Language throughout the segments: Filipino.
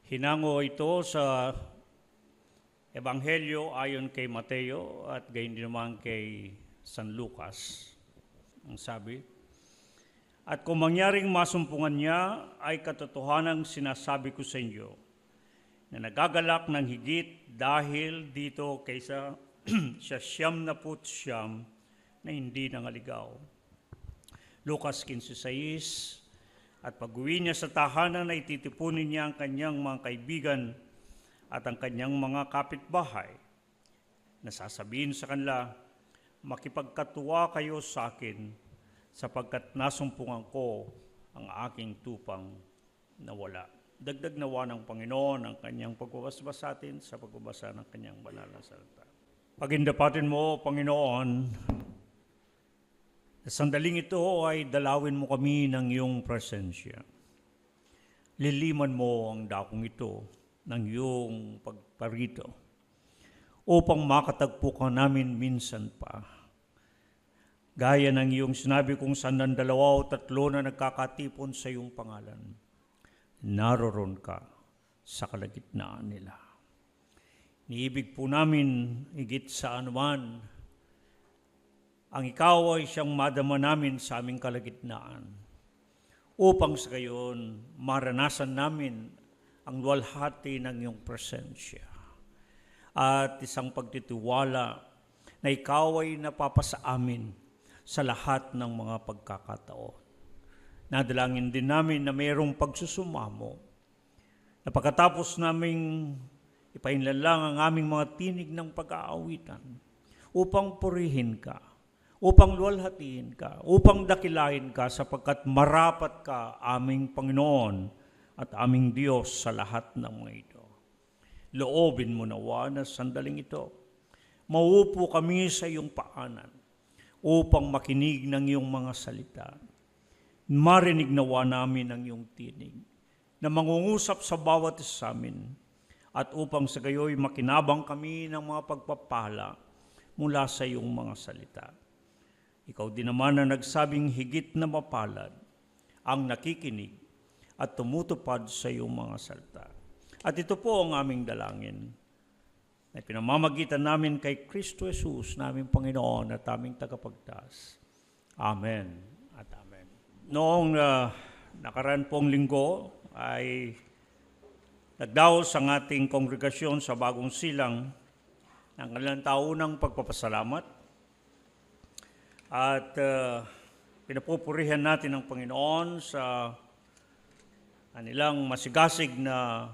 Hinango ito sa Ebanghelyo ayon kay Mateo at gayon din naman kay San Lucas. Ang sabi, "At kung mangyaring masumpungan niya, ay katotohanang sinasabi ko sa inyo, na nagagalak ng higit dahil dito kaysa sa 99 na hindi nangaligaw." Lucas 15:6. At pag-uwi niya sa tahanan ay titipunin niya ang kanyang mga kaibigan at ang kanyang mga kapitbahay. Nasasabihin sa kanila, "Makipagkatuwa kayo sa akin sapagkat nasumpungan ko ang aking tupang nawala." Dagdag nawa ng Panginoon ang kanyang pagbabasa sa atin sa pagbabasa ng kanyang banal na salita. Pagindapatin mo, Panginoon, sa sandaling ito ay dalawin mo kami ng iyong presensya. Liliman mo ang dakong ito ng iyong pagparito upang makatagpo ka namin minsan pa. Gaya ng iyong sinabi kung saan ng 2 o 3 na nagkakatipon sa iyong pangalan, naroon ka sa kalagitnaan nila. Niibig po namin higit sa anuman ang ikaw ay siyang madama namin sa aming kalagitnaan upang sa gayon maranasan namin ang luwalhati ng iyong presensya at isang pagtitiwala na ikaw ay napapasa amin sa lahat ng mga pagkakataon. Nadalangin din namin na mayroong pagsusumamo na pagkatapos naming ipainlalang ang aming mga tinig ng pag-aawitan upang purihin ka, upang luwalhatiin ka, upang dakilain ka sapagkat marapat ka aming Panginoon at aming Diyos sa lahat ng mga ito. Loobin mo nawa na sandaling ito, mauupo kami sa iyong paanan upang makinig ng iyong mga salita. Marinig nawa namin ang iyong tinig na mangungusap sa bawat isa sa amin at upang sa gayoy makinabang kami ng mga pagpapala mula sa iyong mga salita. Ikaw din naman na nagsabing higit na mapalad ang nakikinig at tumutupad sa iyong mga salita. At ito po ang aming dalangin na pinamamagitan namin kay Kristo Jesus, naming Panginoon at aming tagapagligtas. Amen at amen. Noong nakaraan pong linggo ay nagdaos ang ating kongregasyon sa Bagong Silang ng kanilang taunang pagpapasalamat. At pinapupurihan natin ang Panginoon sa kanilang masigasig na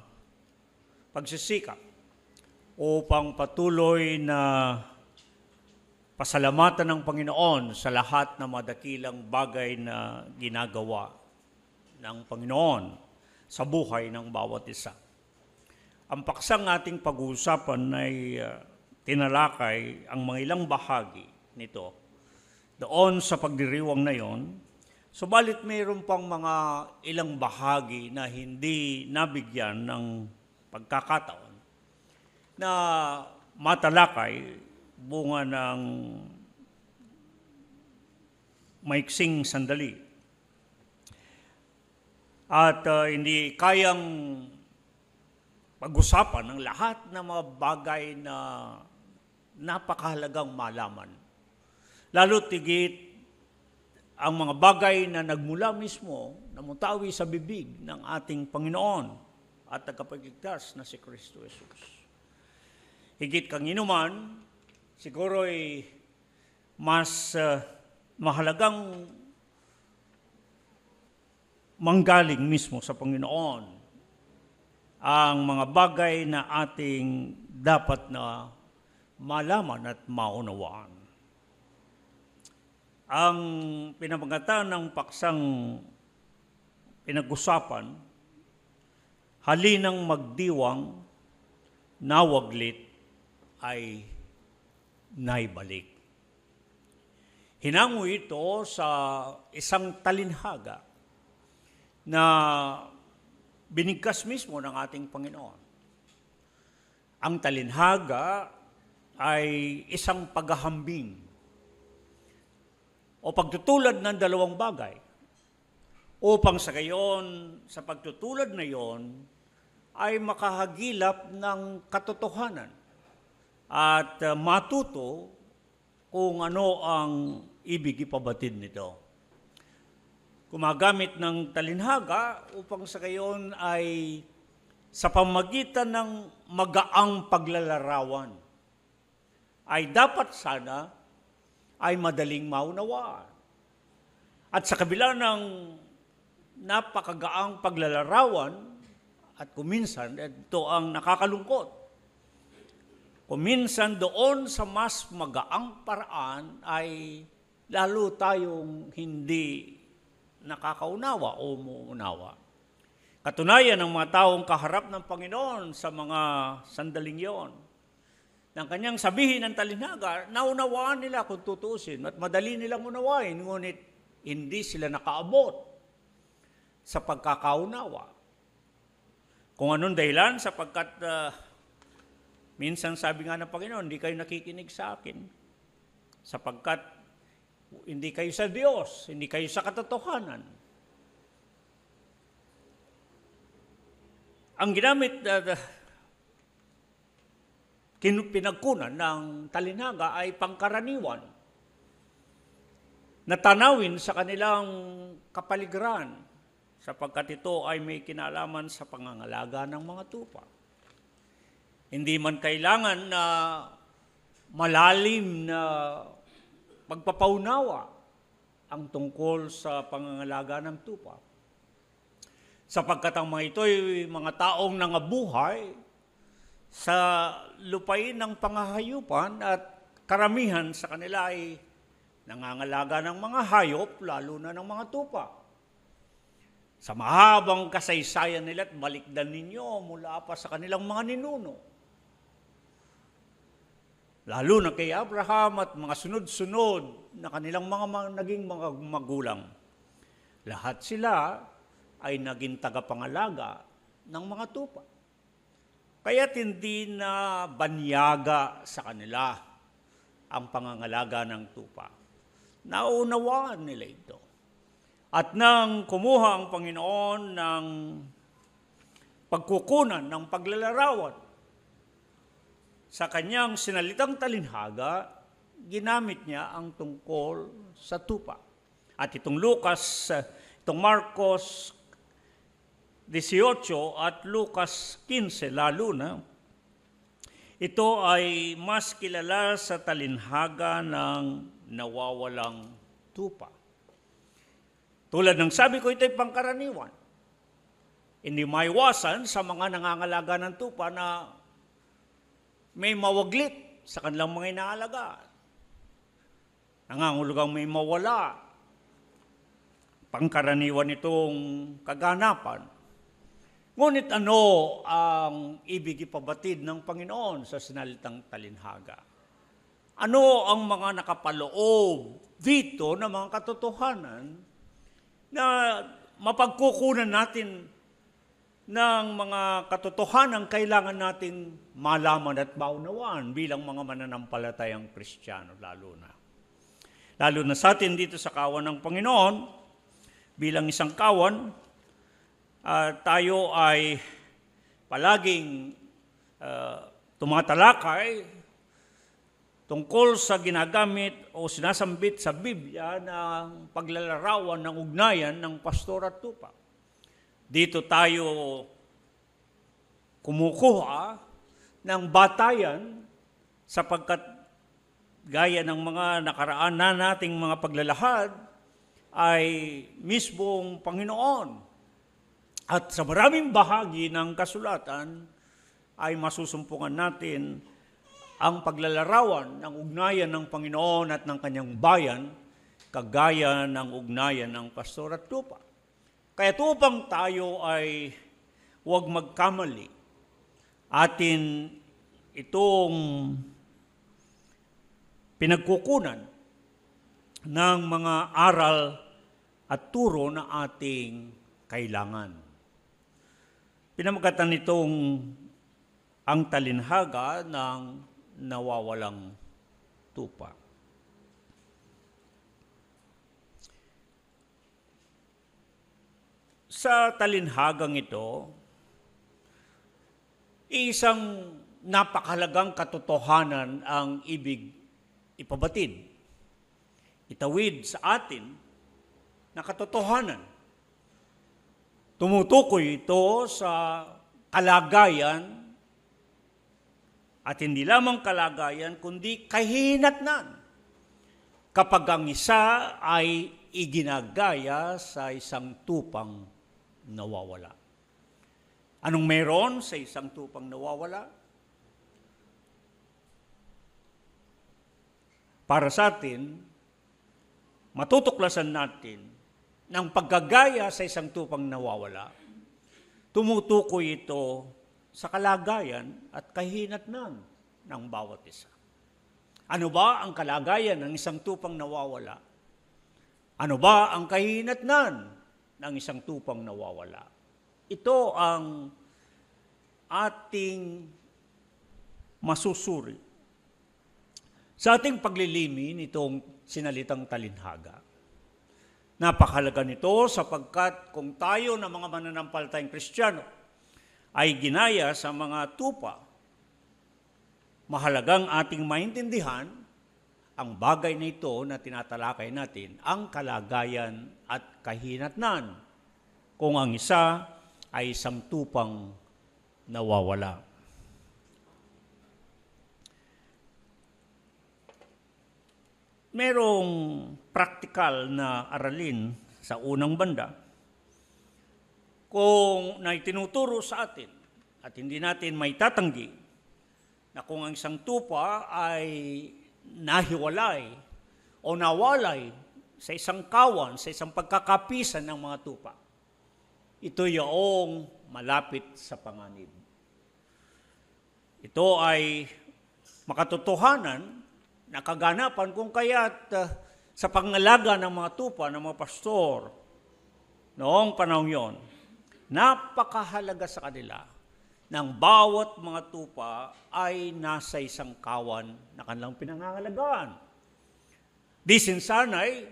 pagsisikap upang patuloy na pasalamatan ng Panginoon sa lahat ng madakilang bagay na ginagawa ng Panginoon sa buhay ng bawat isa. Ang paksang ating pag-uusapan ay tinalakay ang mga ilang bahagi nito doon sa pagdiriwang na yon, subalit mayroon pang mga ilang bahagi na hindi nabigyan ng pagkakataon na matalakay bunga ng maiksing sandali. At hindi kayang pag-usapan ng lahat ng mga bagay na napakahalagang malaman. Lalo tigit ang mga bagay na nagmula mismo, namutawi sa bibig ng ating Panginoon at tagapagligtas na si Kristo Jesus. Higit kang inuman, siguro ay mas mahalagang manggaling mismo sa Panginoon ang mga bagay na ating dapat na malaman at maunawaan. Ang pinamagatan ng paksang pinag-usapan, halinang magdiwang, nawaglit ay naibalik. Hinango ito sa isang talinhaga na binigkas mismo ng ating Panginoon. Ang talinhaga ay isang paghahambing o pagtutulad ng dalawang bagay upang sa gayon, sa pagtutulad na yon, ay makahagilap ng katotohanan at matuto kung ano ang ibig ipabatid nito. Gumagamit ng talinhaga upang sa gayon ay sa pamagitan ng magaang paglalarawan ay dapat sana ay madaling maunawaan. At sa kabila ng napakagaang paglalarawan at kuminsan ito ang nakakalungkot. Kuminsan doon sa mas magaang paraan ay lalo tayong hindi nakakaunawa o muunawa. Katunayan ng mga taong kaharap ng Panginoon sa mga sandaling yon. Nang kanyang sabihin ng talinhaga, naunawaan nila kung tutusin at madali nilang unawain, ngunit hindi sila nakaabot sa pagkakaunawa. Kung anong dahilan, sapagkat minsan sabi nga ng Panginoon, hindi kayo nakikinig sa akin. Sapagkat hindi kayo sa Diyos, hindi kayo sa katotohanan. Ang ginamit pinagkunan ng talinhaga ay pangkaraniwan na tanawin sa kanilang kapaligiran sapagkat ito ay may kinalaman sa pangangalaga ng mga tupa. Hindi man kailangan na malalim na pagpapaunawa ang tungkol sa pangangalaga ng tupa. Sapagkat ang mga ito ay mga taong nangabuhay sa lupain ng pangahayupan at karamihan sa kanila ay nangangalaga ng mga hayop, lalo na ng mga tupa. Sa mahabang kasaysayan nila at balikdan ninyo mula pa sa kanilang mga ninuno. Lalo na kay Abraham at mga sunod-sunod na kanilang naging mga magulang. Lahat sila ay naging tagapangalaga ng mga tupa. Kaya't hindi na banyaga sa kanila ang pangangalaga ng tupa. Naunawaan nila ito. At nang kumuha ang Panginoon ng pagkukunan ng paglalarawan sa kanyang sinalitang talinhaga, ginamit niya ang tungkol sa tupa. At itong Marcos 18 at Lucas 15 lalo na, ito ay mas kilala sa talinhaga ng nawawalang tupa. Tulad ng sabi ko, ito ay pangkaraniwan. Hindi maiwasan sa mga nangangalaga ng tupa na may mawaglit sa kanilang mga inaalagaan. Nangangulugang may mawala. Pangkaraniwan itong kaganapan. Ngunit ano ang ibig ipabatid ng Panginoon sa sinalitang talinhaga? Ano ang mga nakapaloob dito na mga katotohanan na mapagkukunan natin ng mga katotohanan kailangan nating malaman at maunawaan bilang mga mananampalatayang Kristiyano lalo na. Lalo na sa atin dito sa kawan ng Panginoon, bilang isang kawan, tayo ay palaging tumatalakay tungkol sa ginagamit o sinasambit sa Biblia ng paglalarawan ng ugnayan ng pastor at tupa. Dito tayo kumukuha ng batayan sapagkat gaya ng mga nakaraan na nating mga paglalahad ay mismong Panginoon. At sa maraming bahagi ng kasulatan ay masusumpungan natin ang paglalarawan ng ugnayan ng Panginoon at ng kanyang bayan kagaya ng ugnayan ng pastor at tupa. Kaya upang tayo ay huwag magkamali, atin itong pinagkukunan ng mga aral at turo na ating kailangan. Pinamagatan nitong ang talinhaga ng nawawalang tupa. Sa talinhagang ito, Isang napakahalagang katotohanan ang ibig ipabatid, itawid sa atin na katotohanan. Tumutukoy ito sa kalagayan at hindi lamang kalagayan kundi kahinatnan kapag ang isa ay iginagaya sa isang tupang nawawala. Anong meron sa isang tupang nawawala? Para sa atin, matutuklasan natin ng paggagaya sa isang tupang nawawala, tumutukoy ito sa kalagayan at kahinatnan ng bawat isa. Ano ba ang kalagayan ng isang tupang nawawala? Ano ba ang kahinatnan ng isang tupang nawawala? Ito ang ating masusuri sa ating paglilimin itong sinalitang talinhaga. Napakahalaga nito sapagkat kung tayo na mga mananampalatayang Kristiyano ay ginaya sa mga tupa, mahalagang ating maintindihan ang bagay na ito na tinatalakay natin, ang kalagayan at kahinatnan kung ang isa ay isang tupang nawawala. Merong praktikal na aralin sa unang banda kung na itinuturo sa atin at hindi natin may tatanggi na kung ang isang tupa ay nahiwalay o nawalay sa isang kawan, sa isang pagkakapisan ng mga tupa, ito yung malapit sa panganib. Ito ay makatotohanan na kaganapan kung kaya't sa pangalaga ng mga tupa, ng mga pastor, noong panahon yon, napakahalaga sa kanila ng bawat mga tupa ay nasa isang kawan na kanilang pinangangalagaan. Di sinsanay,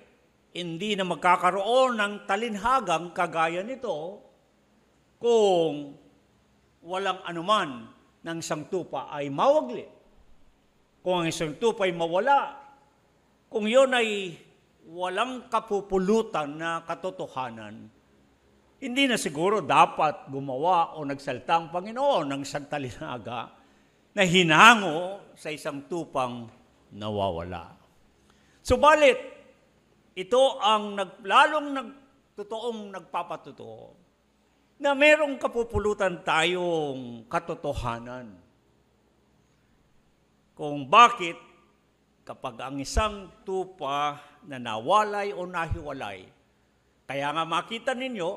hindi na magkakaroon ng talinhagang kagaya nito kung walang anuman ng isang tupa ay mawaglit. Kung ang isang tupa ay mawala, kung yun ay walang kapupulutan na katotohanan, hindi na siguro dapat gumawa o nagsalita ang Panginoon ng isang talinhaga na hinango sa isang tupang nawawala. Subalit, ito ang totoong nagpapatotoo na merong kapupulutan tayong katotohanan. Kung bakit kapag ang isang tupa na nawalay o nahiwalay, kaya nga makita ninyo,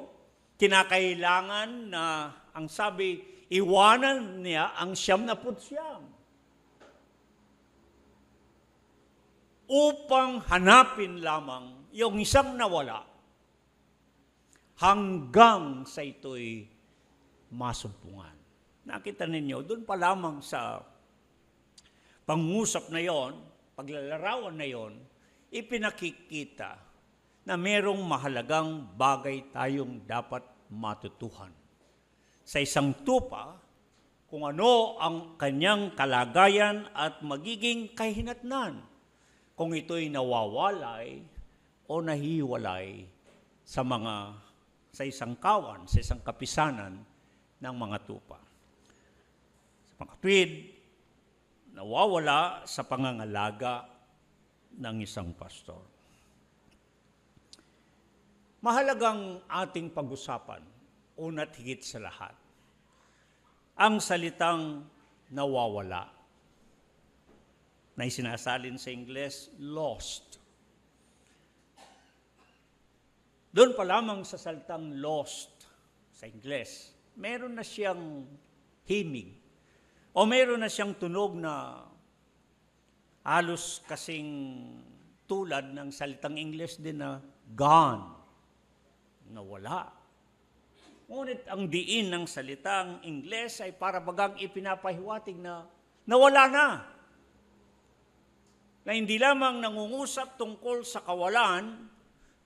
kinakailangan na ang sabi, iwanan niya ang 99 upang hanapin lamang yung isang nawala hanggang sa ito'y masumpungan. Nakita ninyo, doon pa lamang sa pangusap na yon, paglalarawan na yon, ipinakikita na merong mahalagang bagay tayong dapat matutuhan. Sa isang tupa, kung ano ang kanyang kalagayan at magiging kahinatnan, kung ito'y nawawalay o nahiwalay sa isang kawan, sa isang kapisanan ng mga tupa. Sa pangkatwid, nawawala sa pangangalaga ng isang pastor. Mahalagang ating pag-usapan, una't higit sa lahat, ang salitang nawawala, na isinasalin sa Ingles, lost. Doon pa lamang sa salitang lost sa Ingles, meron na siyang himig, o meron na siyang tunog na halos kasing tulad ng salitang Ingles din na gone, nawala. Ngunit ang diin ng salitang Ingles ay para bagang ipinapahiwatig na nawala na. Na hindi lamang nangungusap tungkol sa kawalan,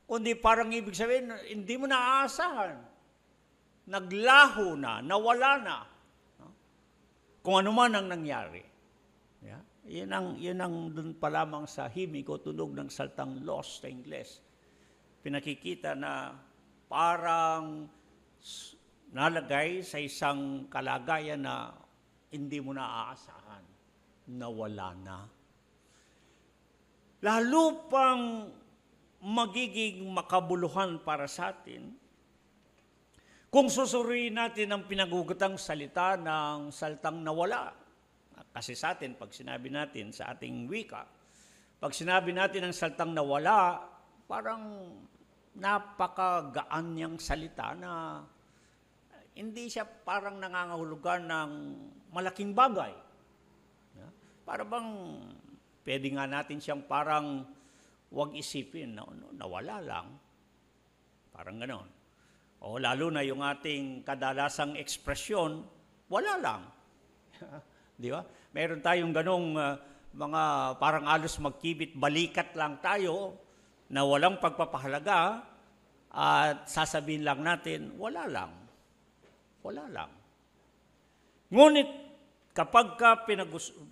kundi parang ibig sabihin, hindi mo naaasahan. Naglaho na, nawala na. kung ano man ang nangyari. Yeah? Yun ang dun pa lamang sa himig o tunog ng salitang lost sa Ingles. Pinakikita na parang nalagay sa isang kalagayan na hindi mo naaasahan, na wala na. Lalo pang magiging makabuluhan para sa atin kung susuriin natin ang pinagugatang salita ng salitang nawala. Kasi sa atin, pag sinabi natin sa ating wika, pag sinabi natin ang salitang nawala, parang napakagaan niyang salita na hindi siya parang nangangahulugan ng malaking bagay. Para bang pwede nga natin siyang parang huwag isipin, nawala lang. Parang gano'n. O lalo na yung ating kadalasang ekspresyon, wala lang. Di ba? Meron tayong ganong mga parang alos magkibit, balikat lang tayo na walang pagpapahalaga at sasabihin lang natin, wala lang. Wala lang. Ngunit kapag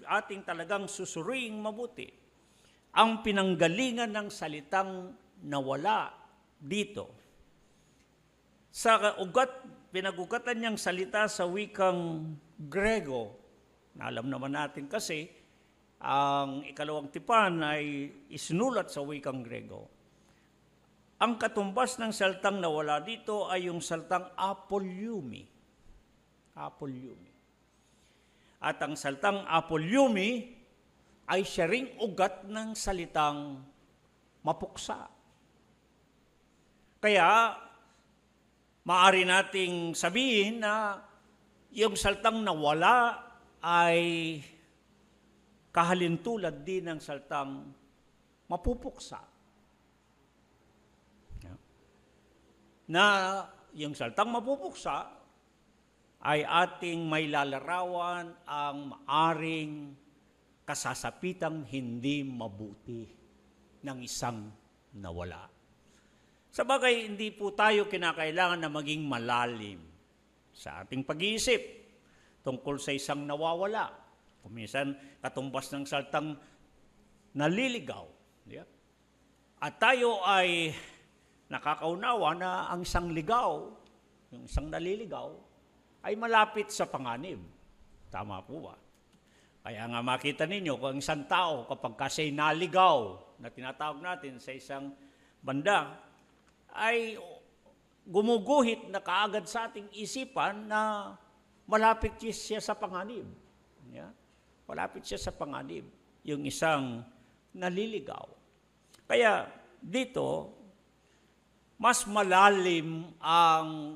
ating talagang susuriing mabuti, ang pinanggalingan ng salitang nawala dito, sa pinagugatan niyang salita sa wikang Grego, na alam naman natin kasi, ang ikalawang tipan ay isinulat sa wikang Grego. Ang katumbas ng salitang nawala dito ay yung salitang apolumi. Apolumi. At ang salitang apolumi ay siya ring ugat ng salitang mapuksa. Kaya, maaari nating sabihin na yung salitang nawala ay kahalintulad din ng salitang mapupuksa. Na yung salitang mapupuksa ay ating may lalarawan ang maaring kasasapitang hindi mabuti ng isang nawala. Sabagay, hindi po tayo kinakailangan na maging malalim sa ating pag-iisip tungkol sa isang nawawala. Kuminsan, katumbas ng salitang naliligaw. Yeah? At tayo ay nakakaunawa na ang isang ligaw, yung isang naliligaw, ay malapit sa panganib. Tama po ba? Kaya nga makita ninyo kung ang isang tao kapag kasi naligaw na tinatawag natin sa isang banda, ay gumuguhit na kaagad sa ating isipan na malapit siya sa panganib. Yeah? Malapit siya sa panganib, yung isang naliligaw. Kaya dito, mas malalim ang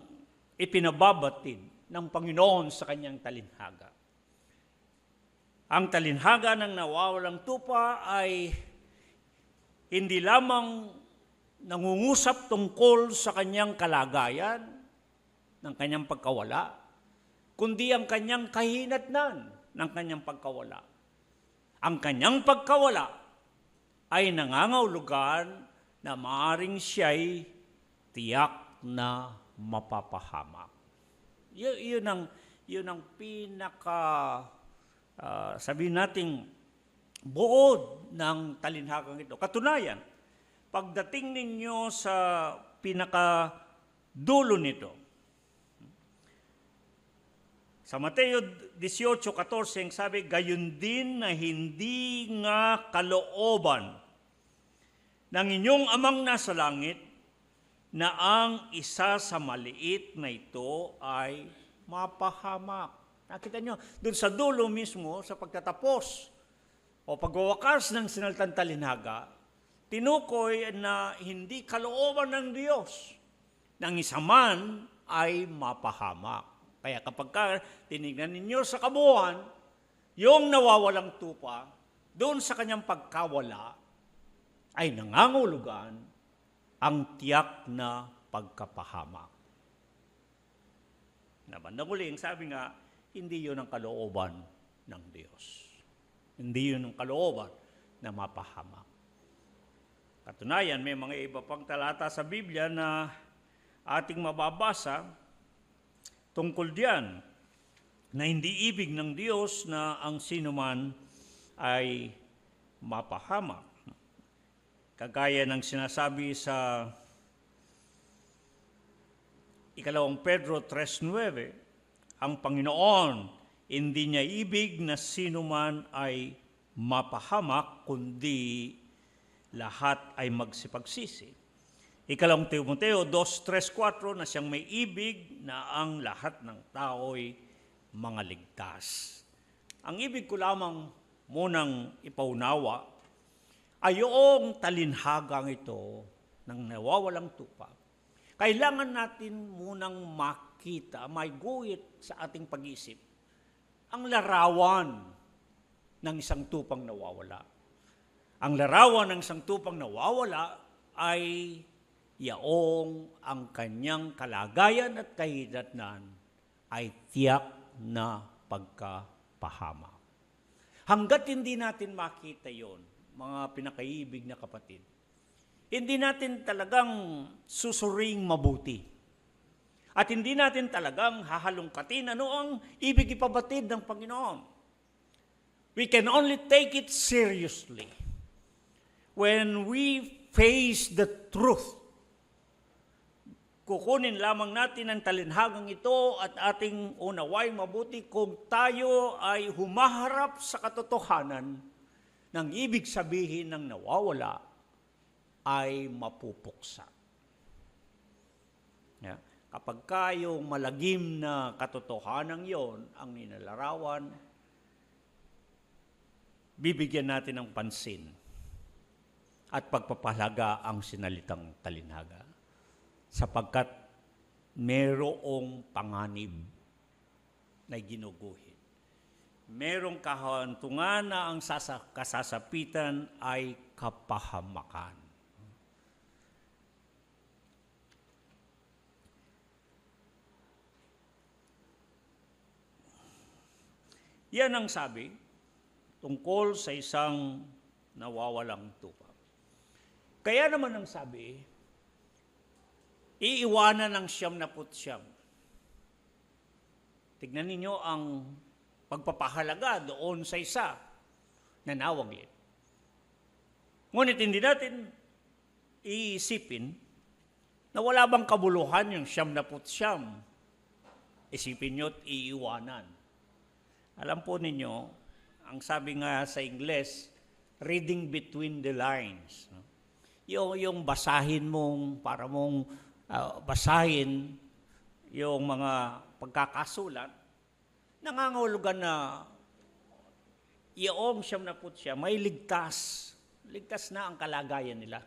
ipinababatid ng Panginoon sa kanyang talinhaga. Ang talinhaga ng nawawalang tupa ay hindi lamang nangungusap tungkol sa kanyang kalagayan, ng kanyang pagkawala, kundi ang kanyang kahinatnan ng kanyang pagkawala. Ang kanyang pagkawala ay nangangahulugan na maaaring siya'y tiyak na mapapahamak. Yun ang pinaka, sabihin nating, buod ng talinhagang ito. Katunayan, pagdating ninyo sa pinakadulo nito, sa Mateo 18:14, sabi, gayon din na hindi nga kalooban ng inyong amang nasa langit na ang isa sa maliit na ito ay mapahamak. Nakita nyo, dun sa dulo mismo, sa pagtatapos o pagwawakas ng sinalitang talinhaga, tinukoy na hindi kalooban ng Diyos ng isa man ay mapahamak. Kaya kapag tinignan ninyo sa kabuuan, yung nawawalang tupa, doon sa kanyang pagkawala, ay nangangahulugan ang tiyak na pagkapahamak. Na bandang huling, sabi nga, hindi yun ang kalooban ng Diyos. Hindi yun ang kalooban na mapahamak. Katunayan, may mga iba pang talata sa Biblia na ating mababasa tungkol diyan. na hindi ibig ng Diyos na ang sinuman ay mapahamak. Kagaya ng sinasabi sa 2 Pedro 3:9, ang Panginoon hindi niya ibig na sinuman ay mapahamak, kundi lahat ay magsipagsisi. 2 Timoteo 2:3-4 na siyang may ibig na ang lahat ng tao'y mga ligtas. Ang ibig ko lamang munang ipaunawa ay yung talinhagang ito ng nawawalang tupa. Kailangan natin munang makita, may guhit sa ating pag-iisip, ang larawan ng isang tupang nawawala. Ang larawan ng isang tupang nawawala ay yaong ang kanyang kalagayan at kahidatnan ay tiyak na pagkapahamak. Hanggat hindi natin makita yon, mga pinakaibig na kapatid, hindi natin talagang susuring mabuti. At hindi natin talagang hahalungkatin ano ang ibig ipabatid ng Panginoon. We can only take it seriously when we face the truth. Kukunin lamang natin ang talinhagang ito at ating unaway mabuti kung tayo ay humaharap sa katotohanan ng ibig sabihin ng nawawala ay mapupuksa. Yeah. Kapag kayong malagim na katotohanan yon ang ninalarawan, bibigyan natin ng pansin at pagpapahalaga ang sinalitang talinhaga sapagkat merong panganib na ginuguhit. Merong kahantungan na ang kasasapitan ay kapahamakan. Yan ang sabi tungkol sa isang nawawalang tupa. Kaya naman ang sabi, iiwanan ng 99. Tignan ninyo ang pagpapahalaga doon sa isa na nawaglit. Ngunit hindi natin iisipin na wala bang kabuluhan yung 99. Isipin nyo't iiwanan. Alam po ninyo, ang sabi nga sa Ingles, reading between the lines. Yung basahin mong, para mong basahin yung mga pagkakasulat, nangangahulugan na yung 99 may ligtas. Ligtas na ang kalagayan nila.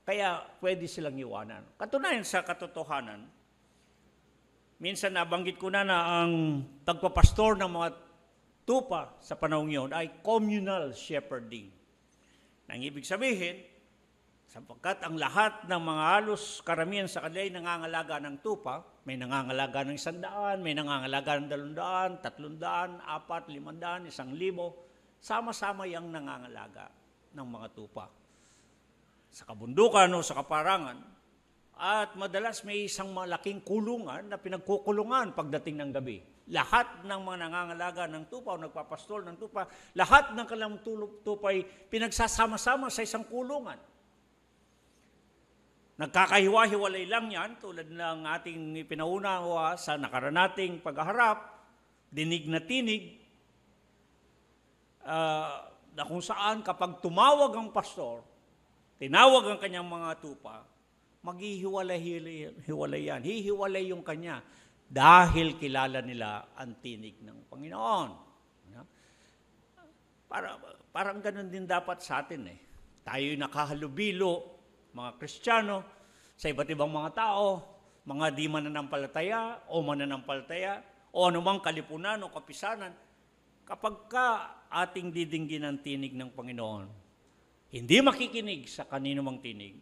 Kaya pwede silang iwanan. Katunayan sa katotohanan, minsan nabanggit ko na ang pagpapastor ng mga tupa sa panahon yun ay communal shepherding. Nang ibig sabihin, sapagkat ang lahat ng mga halos karamihan sa kanila ay nangangalaga ng tupa, may nangangalaga ng 100, may nangangalaga ng 200, 300, 400, 500, 1,000, sama-sama yung nangangalaga ng mga tupa. Sa kabundukan o sa kaparangan, at madalas may isang malaking kulungan na pinagkukulungan pagdating ng gabi. Lahat ng mga nangangalaga ng tupa o nagpapastol ng tupa, lahat ng kanilang tupa ay pinagsasama-sama sa isang kulungan. Nagkakahiwa-hiwalay lang yan tulad ng ating pinaunawa sa nakaranating pagharap, dinig na tinig, na kung saan kapag tumawag ang pastor, tinawag ang kanyang mga tupa, maghihiwalay yan. Hihiwalay yung kanya dahil kilala nila ang tinig ng Panginoon. Parang ganun din dapat sa atin eh. Tayo'y nakahalubilo, mga Kristiyano, sa iba't ibang mga tao, mga di mananampalataya o mananampalataya, o anumang kalipunan o kapisanan, kapag ka ating didinggin ang tinig ng Panginoon, hindi makikinig sa kanino mang tinig,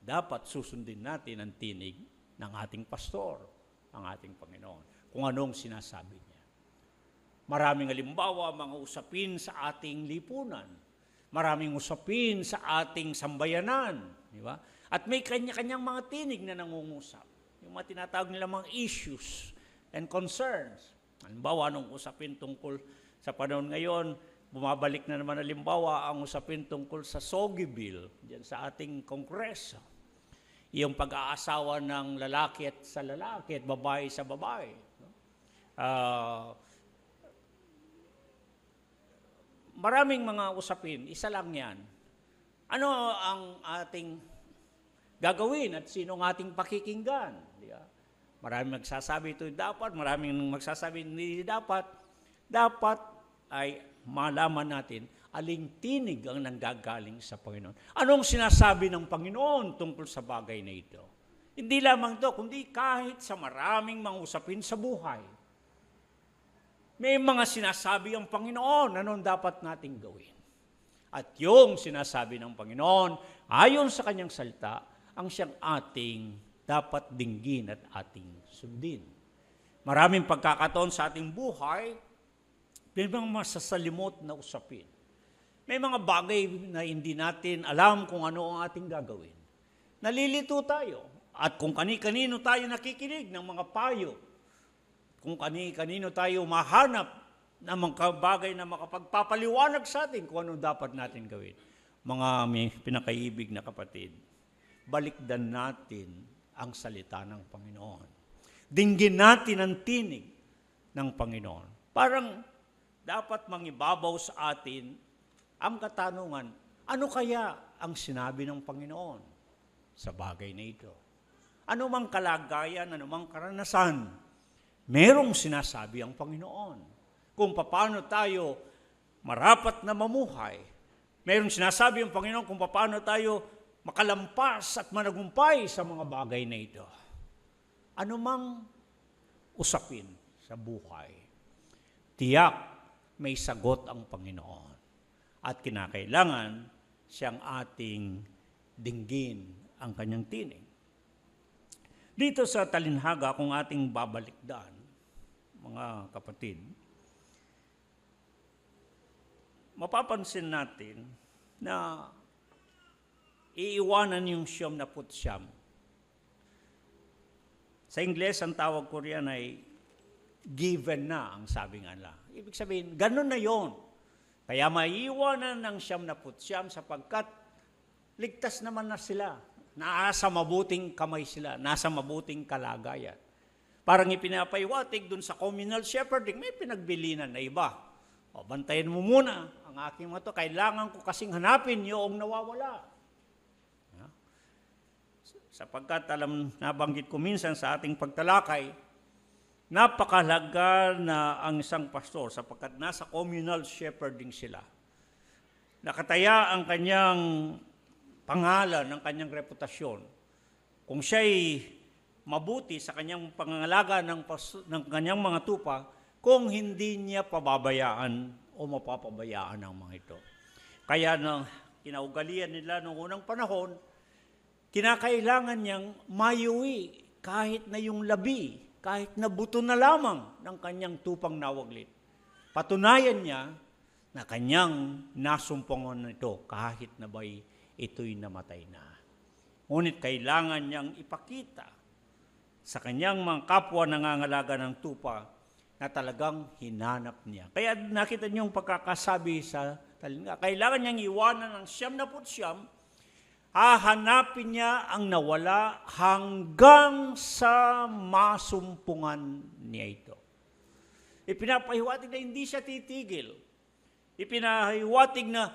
dapat susundin natin ang tinig ng ating pastor, ang ating Panginoon, kung anong sinasabi niya. Maraming halimbawa, mga usapin sa ating lipunan, maraming usapin sa ating sambayanan, di ba? At may kanya-kanyang mga tinig na nangungusap. Yung mga tinatawag nila mga issues and concerns. Halimbawa, anong usapin tungkol sa panahon ngayon, bumabalik na naman halimbawa ang usapin tungkol sa Sogi Bill, diyan sa ating Kongreso. Yung pag-aasawa ng lalaki at sa lalaki at babae sa babae. Maraming mga usapin, isa lang yan. Ano ang ating gagawin at sino ang ating pakikinggan? Maraming magsasabi ito dapat, maraming magsasabi hindi dapat. Dapat ay malaman natin aling tinig ang nanggagaling sa Panginoon. Anong sinasabi ng Panginoon tungkol sa bagay na ito? Hindi lamang ito, kundi kahit sa maraming mga usapin sa buhay. May mga sinasabi ang Panginoon, anong dapat nating gawin? At yung sinasabi ng Panginoon, ayon sa kanyang salita, ang siyang ating dapat dinggin at ating sundin. Maraming pagkakataon sa ating buhay, may mga masasalimot na usapin. May mga bagay na hindi natin alam kung ano ang ating gagawin. Nalilito tayo. At kung kani-kanino tayo nakikinig ng mga payo, kung kani-kanino tayo mahanap ng mga bagay na makapagpapaliwanag sa atin kung ano dapat natin gawin. Mga may pinakaibig na kapatid, balikdan natin ang salita ng Panginoon. Dinggin natin ang tinig ng Panginoon. Parang dapat mangibabaw sa atin ang katanungan, ano kaya ang sinabi ng Panginoon sa bagay na ito? Ano mang kalagayan, ano mang karanasan, merong sinasabi ang Panginoon. Kung paano tayo marapat na mamuhay, merong sinasabi ang Panginoon kung paano tayo makalampas at managumpay sa mga bagay na ito. Ano mang usapin sa buhay, tiyak may sagot ang Panginoon. At kinakailangan siyang ating dinggin ang kanyang tinig. Dito sa talinhaga, kung ating babalikdan, mga kapatid, mapapansin natin na iiwanan yung 79. Sa Ingles, ang tawag ko riyan ay given na, ang sabi nga nila. Ibig sabihin, ganun na yon. Kaya maiiwanan ng 79 sapagkat ligtas naman na sila. Nasa mabuting kamay sila, nasa mabuting kalagayan. Parang ipinapaiwatig dun sa communal shepherding, may pinagbilinan na iba. O, bantayan mo muna ang aking mga to. Kailangan ko kasing hanapin yung nawawala. Sapagkat nabanggit ko minsan sa ating pagtalakay, napakahalaga na ang isang pastor sapagkat nasa communal shepherding sila. Nakataya ang kanyang pangalan, ng kanyang reputasyon. Kung siya'y mabuti sa kanyang pangangalaga ng kanyang mga tupa, kung hindi niya pababayaan o mapapabayaan ang mga ito. Kaya nang kinaugalian nila noong unang panahon, kinakailangan niyang mayuwi kahit na yung labi, kahit na buto na lamang ng kanyang tupang nawaglit. Patunayan niya na kanyang nasumpungan ito kahit na ba'y ito'y namatay na. Ngunit kailangan niyang ipakita sa kanyang mga kapwa nangangalaga ng tupa na talagang hinanap niya. Kaya nakita niyo yung pagkakasabi sa talinga. Kailangan niyang iwanan ng 79, hahanapin niya ang nawala hanggang sa masumpungan niya ito. Ipinapahiwatig na hindi siya titigil. Ipinahiwatig na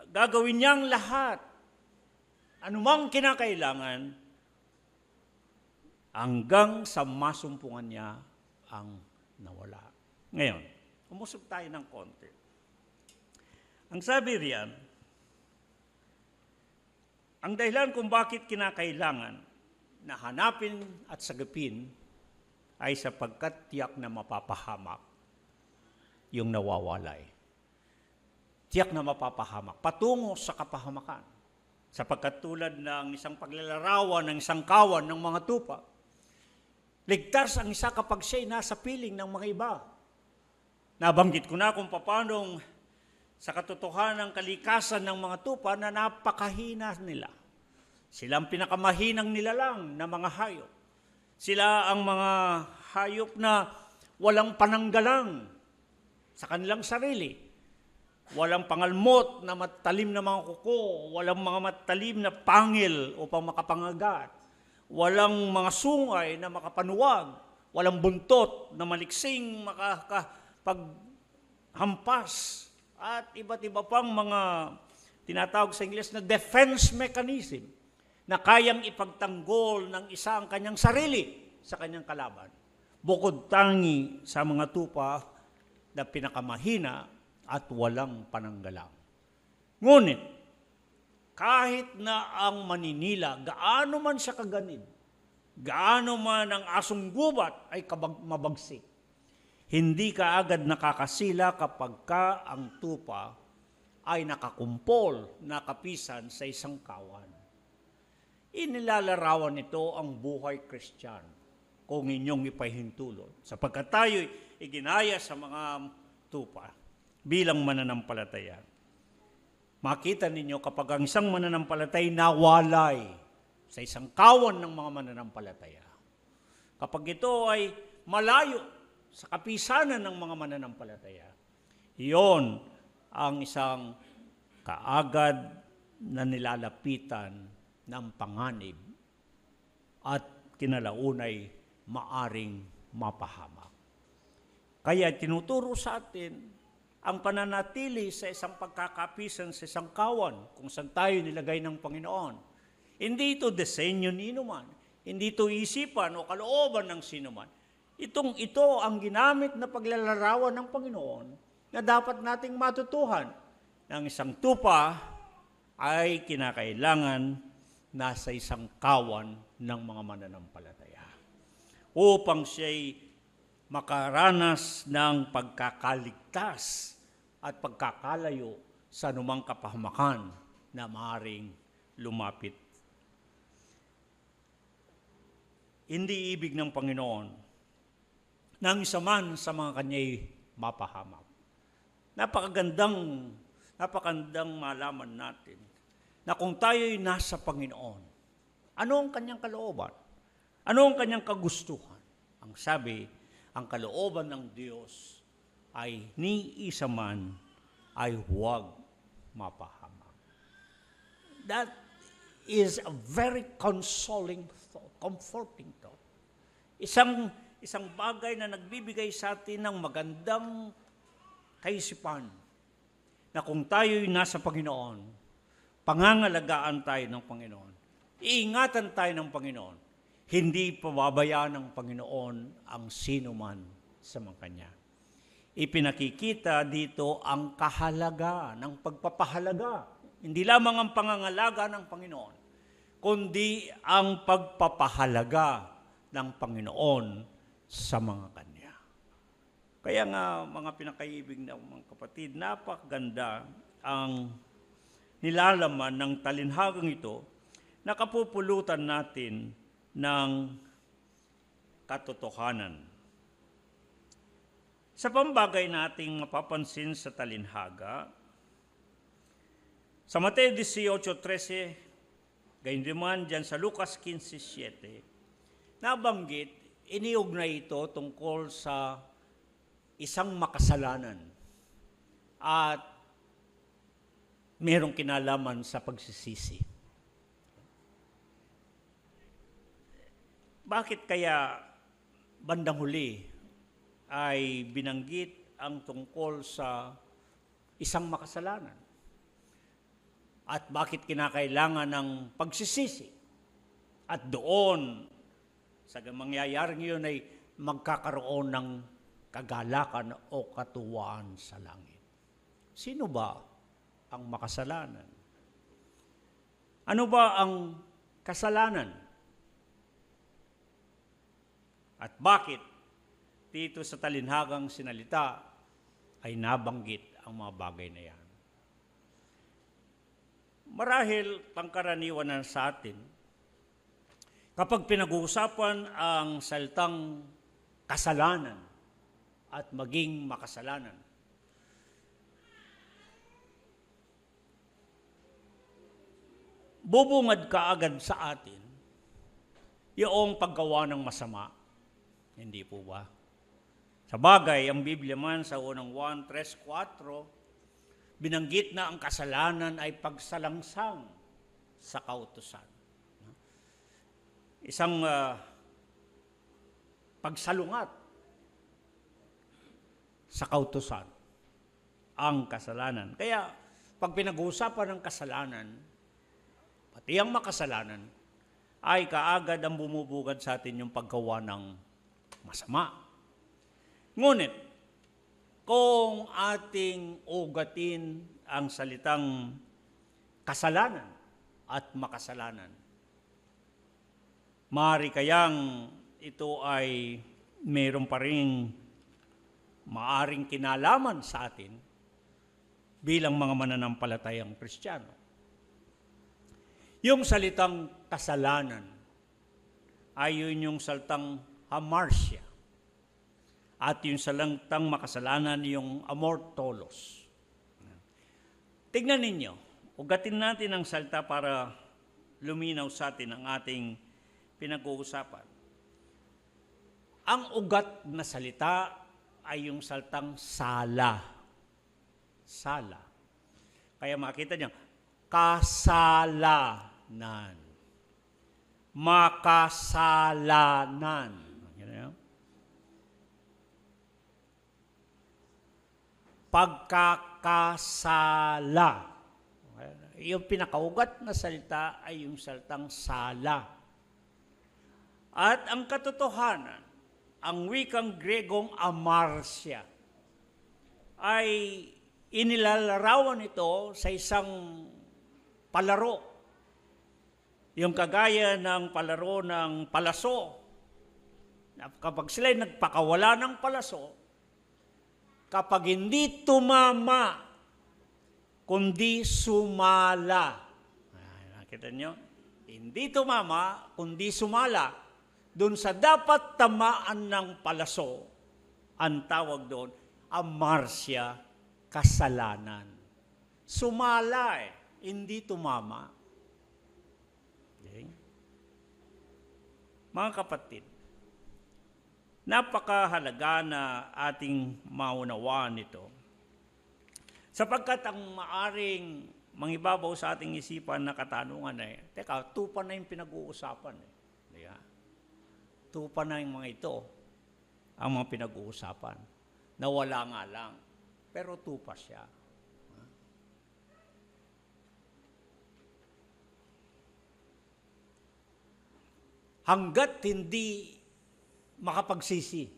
gagawin niyang lahat. Anumang kinakailangan hanggang sa masumpungan niya ang nawala. Ngayon, umusog tayo ng konti. Ang sabi riyan, ang dahilan kung bakit kinakailangan na hanapin at sagapin ay sapagkat tiyak na mapapahamak yung nawawalay. Tiyak na mapapahamak, patungo sa kapahamakan. Sapagkat tulad ng isang paglalarawan ng isang kawan ng mga tupa, ligtas ang isa kapag siya'y nasa piling ng mga iba. Nabanggit ko na kung paano sa katotohanan ng kalikasan ng mga tupa na napakahina nila. Sila ang pinakamahinang nilalang na mga hayop. Sila ang mga hayop na walang pananggalang sa kanilang sarili. Walang pangalmot na matalim na mga kuko, walang mga matalim na pangil upang makapangagat, walang mga sungay na makapanuwag, walang buntot na maliksing makakapaghampas, at iba't iba pang mga tinatawag sa Ingles na defense mechanism na kayang ipagtanggol ng isa ang kanyang sarili sa kanyang kalaban. Bukod tangi sa mga tupa na pinakamahina at walang pananggalang. Ngunit, kahit na ang maninila, gaano man siya kaganid, gaano man ang asong gubat ay mabagsik, hindi ka agad nakakasila kapag ka ang tupa ay nakakumpol, nakapisan sa isang kawan. Inilalarawan nito ang buhay Kristiyano kung inyong ipahintulot, sapagkat tayo'y iginaya sa mga tupa bilang mananampalataya. Makita ninyo kapag ang isang mananampalatay nawalay sa isang kawan ng mga mananampalataya, kapag ito ay malayo sa kapisanan ng mga mananampalataya, iyon ang isang kaagad na nilalapitan ng panganib at kinalaunay maaring mapahamak. Kaya tinuturo sa atin ang pananatili sa isang pagkakapisan sa isang kawan kung saan tayo nilagay ng Panginoon. Hindi ito disenyo ni inuman, hindi ito isipan o kalooban ng sinuman. Ito ang ginamit na paglalarawan ng Panginoon na dapat nating matutuhan. Ng isang tupa ay kinakailangan nasa isang kawan ng mga mananampalataya upang siya'y makaranas ng pagkakaligtas at pagkakalayo sa anumang kapahamakan na maaaring lumapit. Hindi ibig ng Panginoon na ang isa man sa mga kanya'y mapahamak. Napakagandang malaman natin na kung tayo'y nasa Panginoon, ano ang kanyang kalooban? Ano ang kanyang kagustuhan? Ang sabi, ang kalooban ng Diyos ay ni isa man ay huwag mapahamak. That is a very consoling thought, comforting thought. Isang bagay na nagbibigay sa atin ng magandang kaisipan na kung tayo'y nasa Panginoon, pangangalagaan tayo ng Panginoon, iingatan tayo ng Panginoon, hindi pababayaan ng Panginoon ang sino man sa mga Kanya. Ipinakikita dito ang kahalaga ng pagpapahalaga. Hindi lamang ang pangangalaga ng Panginoon, kundi ang pagpapahalaga ng Panginoon sa mga Kanya. Kaya nga, mga pinakaibig na mga kapatid, napakaganda ang nilalaman ng talinhagang ito na kapupulutan natin ng katotohanan. Sa pambagay nating mapapansin sa talinhaga, sa Mateo 18:13, gayon din man dyan sa Lucas 15:7, nabanggit, iniugnay ito tungkol sa isang makasalanan at mayroong kinalaman sa pagsisisi. Bakit kaya bandang huli ay binanggit ang tungkol sa isang makasalanan? At bakit kinakailangan ng pagsisisi? At doon, sa mangyayaring yun ay magkakaroon ng kagalakan o katuwaan sa langit. Sino ba ang makasalanan? Ano ba ang kasalanan? At bakit dito sa talinhagang sinalita ay nabanggit ang mga bagay na yan? Marahil pangkaraniwan na sa atin, kapag pinag-uusapan ang salitang kasalanan at maging makasalanan, bubungad kaagad sa atin yung paggawa ng masama. Hindi po ba? Sa bagay, ang Biblia man sa unang 1, 3, 4, binanggit na ang kasalanan ay pagsalangsang sa kautusan. Isang pagsalungat sa kautusan ang kasalanan. Kaya, pag pinag-uusapan ng kasalanan, pati ang makasalanan, ay kaagad ang bumubugad sa atin yung paggawa ng masama. Ngunit, kung ating ugatin ang salitang kasalanan at makasalanan, maaari kayang ito ay mayroon pa rin maaring kinalaman sa atin bilang mga mananampalatayang Kristiyano. Yung salitang kasalanan ay yun yung salitang hamartia. At yung salitang makasalanan yung amortolos. Tignan ninyo, ugatin natin ang salita para luminaw sa atin ang ating pinag-uusapan. Ang ugat na salita ay yung salitang sala. Sala. Kaya makita niyo, kasalanan. Makasalanan. Pagkakasala. Yung pinakaugat na salita ay yung salitang sala. At ang katotohanan, ang wikang Gregong amartia ay inilalarawan ito sa isang palaro. Yung kagaya ng palaro ng palaso. Kapag sila'y nagpakawala ng palaso, kapag hindi tumama, kundi sumala. Nakita nyo? Hindi tumama, kundi sumala. Doon sa dapat tamaan ng palaso, ang tawag doon, amartia, kasalanan. Sumala hindi tumama. Okay? Mga kapatid, napakahalaga na ating maunawaan ito. Sapagkat ang maaring mangibabaw sa ating isipan na katanungan teka, tupa na yung pinag-uusapan. Tupa na yung mga ito, ang mga pinag-uusapan. Nawala nga lang, pero tupa siya. Hanggat hindi makapagsisi.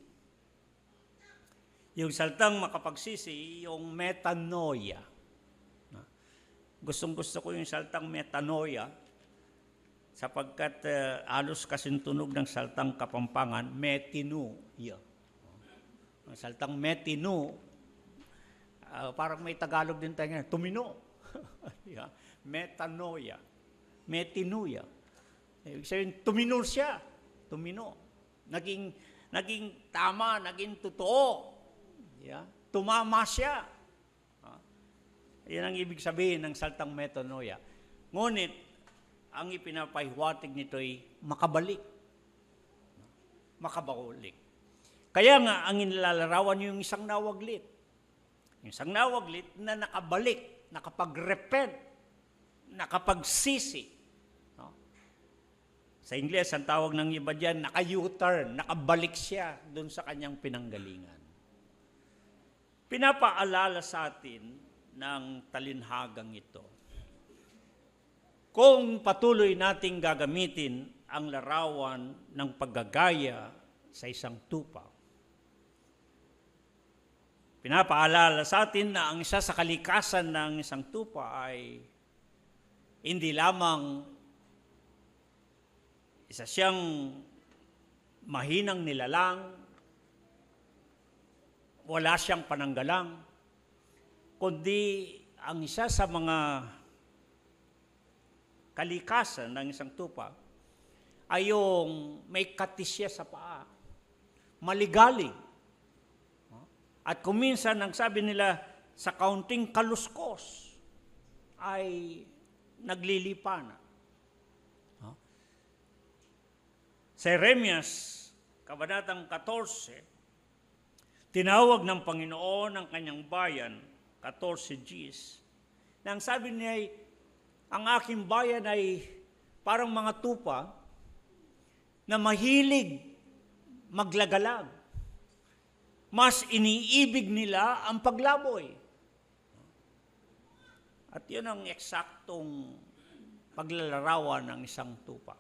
Yung salitang makapagsisi, yung metanoia. Gustong-gusto ko yung salitang metanoia sapagkat alos kasintunog ng salitang Kapampangan, metinoia. Ang salitang metino, parang may Tagalog din tayo ngayon, tumino. Metanoia. Metinoia. Ibig sabihin, tumino siya. Tumino. Naging tama, naging totoo. Tumama siya. Yan ang ibig sabihin ng salitang metanoia. Ngunit, ang ipinapahiwatig nito ay makabalik. Makabalik. Kaya nga, ang inilalarawan yung isang nawaglit. Yung isang nawaglit na nakabalik, nakapag-repent, nakapagsisi. No? Sa Ingles, ang tawag ng iba dyan, naka-U-turn, nakabalik siya dun sa kanyang pinanggalingan. Pinapaalala sa atin ng talinhagang ito. Kung patuloy nating gagamitin ang larawan ng paggagaya sa isang tupa, pinapaalala sa atin na ang isa sa kalikasan ng isang tupa ay hindi lamang isa siyang mahinang nilalang, wala siyang pananggalang, kundi ang isa sa mga kalikasan ng isang tupa ay yung may katisya sa paa, maligalig. At kuminsan, ang sabi nila, sa kaunting kaluskos ay naglilipana. Sa Jeremias, Kabanatang 14, Tinawag ng Panginoon ang kanyang bayan, 14 Gs, na ang sabi niya ay, ang aking bayan ay parang mga tupa na mahilig maglagalag. Mas iniibig nila ang paglaboy. At yun ang eksaktong paglalarawan ng isang tupa.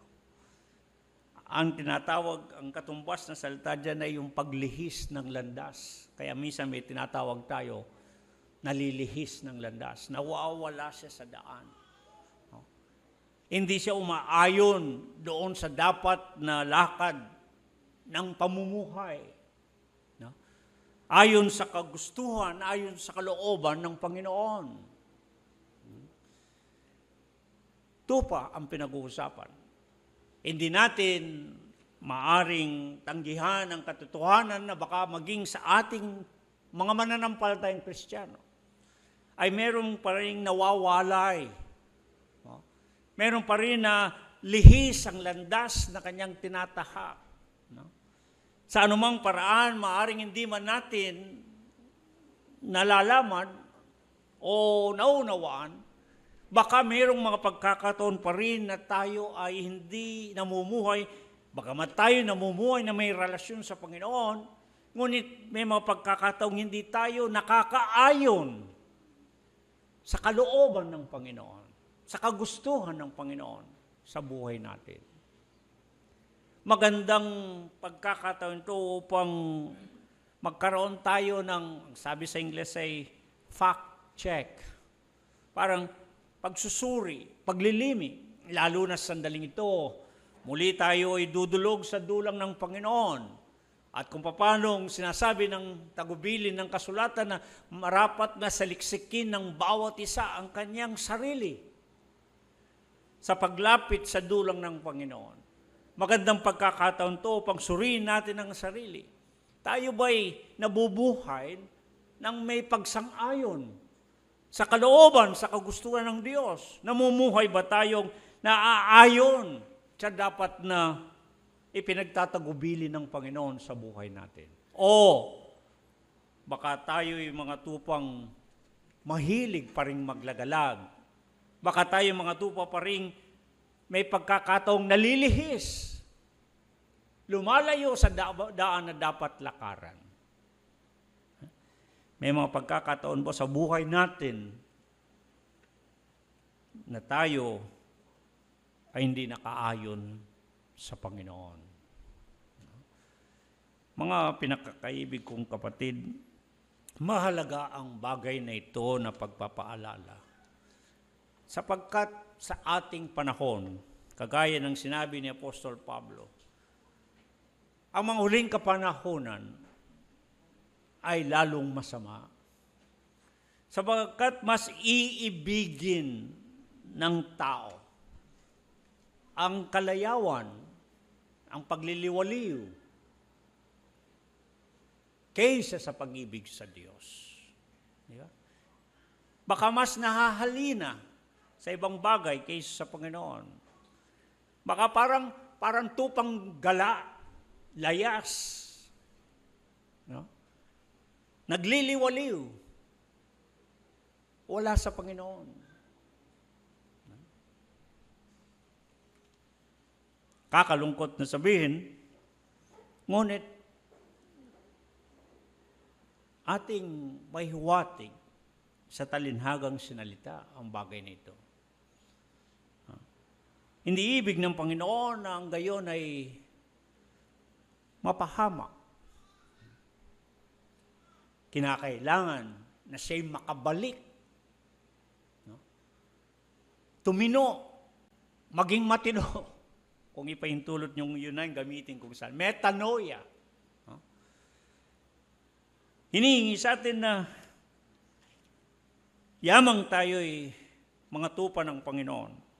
Ang tinatawag, ang katumbas na salita dyan ay yung paglihis ng landas. Kaya minsan may tinatawag tayo, nalilihis ng landas. Nawawala siya sa daan. Hindi siya umaayon doon sa dapat na lakad ng pamumuhay. Ayon sa kagustuhan, ayon sa kalooban ng Panginoon. Tupa ang pinag-uusapan. Hindi natin maaring tanggihan ang katotohanan na baka maging sa ating mga mananampalatayang Kristiyano ay meron pa rin nawawalay. Meron pa rin na lihis ang landas na kanyang tinatahak. Sa anumang paraan, maaring hindi man natin nalalaman o naunawaan, baka mayroong mga pagkakataon pa rin na tayo ay hindi namumuhay, bagamat tayo namumuhay na may relasyon sa Panginoon, ngunit may mga pagkakataong hindi tayo nakakaayon sa kalooban ng Panginoon, sa kagustuhan ng Panginoon sa buhay natin. Magandang pagkakataon ito upang magkaroon tayo ng, sabi sa Ingles ay fact check. Parang pagsusuri, paglilimi, lalo na sa sandaling ito. Muli tayo ay dudulog sa dulang ng Panginoon. At kung paanong sinasabi ng tagubilin ng kasulatan na marapat na saliksikin ng bawat isa ang kanyang sarili sa paglapit sa dulang ng Panginoon. Magandang pagkakataon to upang suriin natin ang sarili. Tayo ba'y nabubuhay ng may pagsang-ayon sa kalooban, sa kagustuhan ng Diyos? Namumuhay ba tayong naaayon sa dapat na ipinagtatagubilin ng Panginoon sa buhay natin? O baka tayo'y mga tupang mahilig pa rin maglagalag. Baka tayo mga tupa pa rin may pagkakataong nalilihis, lumalayo sa daan na dapat lakaran. May mga pagkakataon ba sa buhay natin na tayo ay hindi nakaayon sa Panginoon? Mga pinakakaibig kong kapatid, mahalaga ang bagay na ito na pagpapaalala. Sapagkat sa ating panahon, kagaya ng sinabi ni Apostol Pablo, ang mga huling kapanahonan ay lalong masama. Sapagkat mas iibigin ng tao ang kalayawan, ang pagliliwaliw, kaysa sa pag-ibig sa Diyos. Diba? Baka mas nahahalina sa ibang bagay kaysa sa Panginoon. Baka parang tupang gala, layas. No? Nagliliwaliw. Wala sa Panginoon. Kakalungkot na sabihin, ngunit ating may huwatig sa talinhagang sinalita ang bagay nito. Hindi ibig ng Panginoon na ang gayon ay mapahamak. Kinakailangan na siya'y makabalik. No? Tumino, maging matino. Kung ipahintulot niyong yun na yung gamitin kung saan. Metanoia. No? Hinihingi sa atin na yamang tayo'y mga tupa ng Panginoon.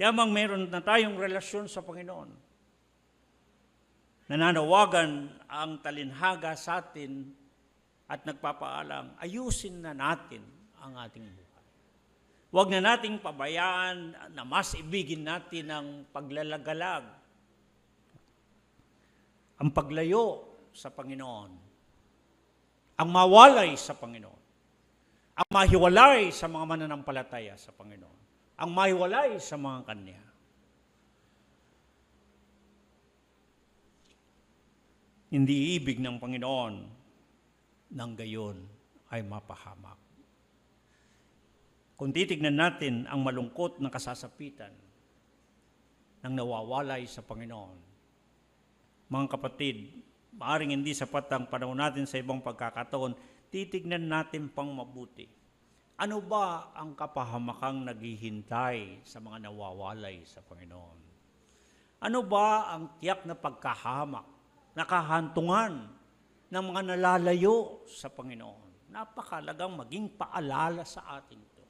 Yamang meron na tayong relasyon sa Panginoon. Nananawagan ang talinhaga sa atin at nagpapaalam, ayusin na natin ang ating buhay. Huwag na nating pabayaan na mas ibigin natin ang paglalagalag, ang paglayo sa Panginoon. ang mawalay sa Panginoon, ang mahiwalay sa mga mananampalataya sa Panginoon, ang mahiwalay sa mga kanya. Hindi ibig ng Panginoon nang gayon ay mapahamak. Kung titignan natin ang malungkot na kasasapitan ng nawawalay sa Panginoon, mga kapatid, maaring hindi sapat ang panahon natin sa ibang pagkakataon, titignan natin pang mabuti. Ano ba ang kapahamakang naghihintay sa mga nawawalay sa Panginoon? Ano ba ang tiyak na pagkahamak, nakahantungan ng mga nalalayo sa Panginoon? Napakalagang maging paalala sa atin ito.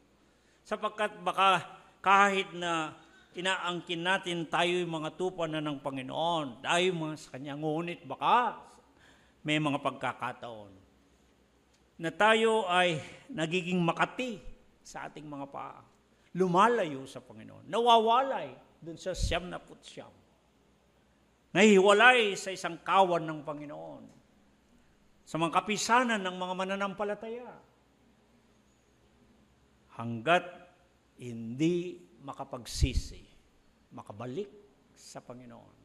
Sapagkat baka kahit na inaangkin natin tayo'y mga tupa na ng Panginoon, tayo mga sa Kanya, ngunit baka may mga pagkakataon na tayo ay nagiging makati sa ating mga paa, lumalayo sa Panginoon, nawawalay dun sa 99, nahiwalay sa isang kawan ng Panginoon, sa mga kapisanan ng mga mananampalataya, hanggat hindi makapagsisi, makabalik sa Panginoon.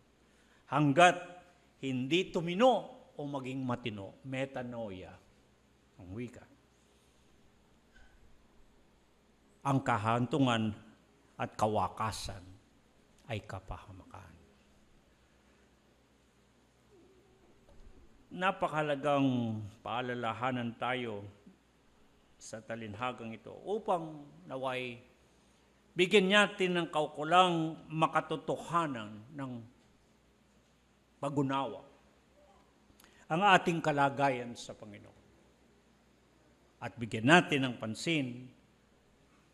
Hanggat hindi tumino o maging matino, metanoia, ang wika. Ang kahantungan at kawakasan ay kapahamakan. Napakahalagang paalalahanan tayo sa talinhagang ito upang naway bigyan natin ng kaukulang makatotohanan ng pag-unawa ang ating kalagayan sa Panginoon. At bigyan natin ng pansin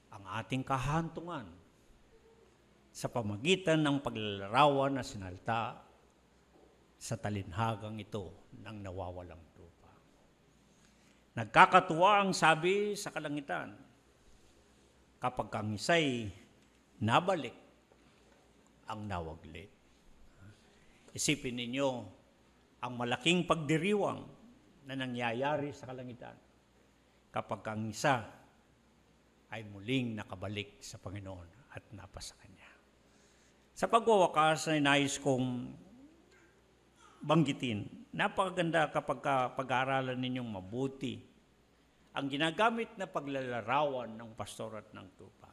ang ating kahantungan sa pamagitan ng paglalarawan na sinalta sa talinhagang ito ng nawawalang tupa. Nagkakatuwa ang sabi sa kalangitan, kapag ang isa'y nabalik ang nawaglit. Isipin ninyo ang malaking pagdiriwang na nangyayari sa kalangitan kapag ang isa ay muling nakabalik sa Panginoon at napasa Kanya. Sa pagwawakas ay nais kong banggitin, napakaganda kapag pag-aaralan ninyong mabuti ang ginagamit na paglalarawan ng pastor at ng tupa.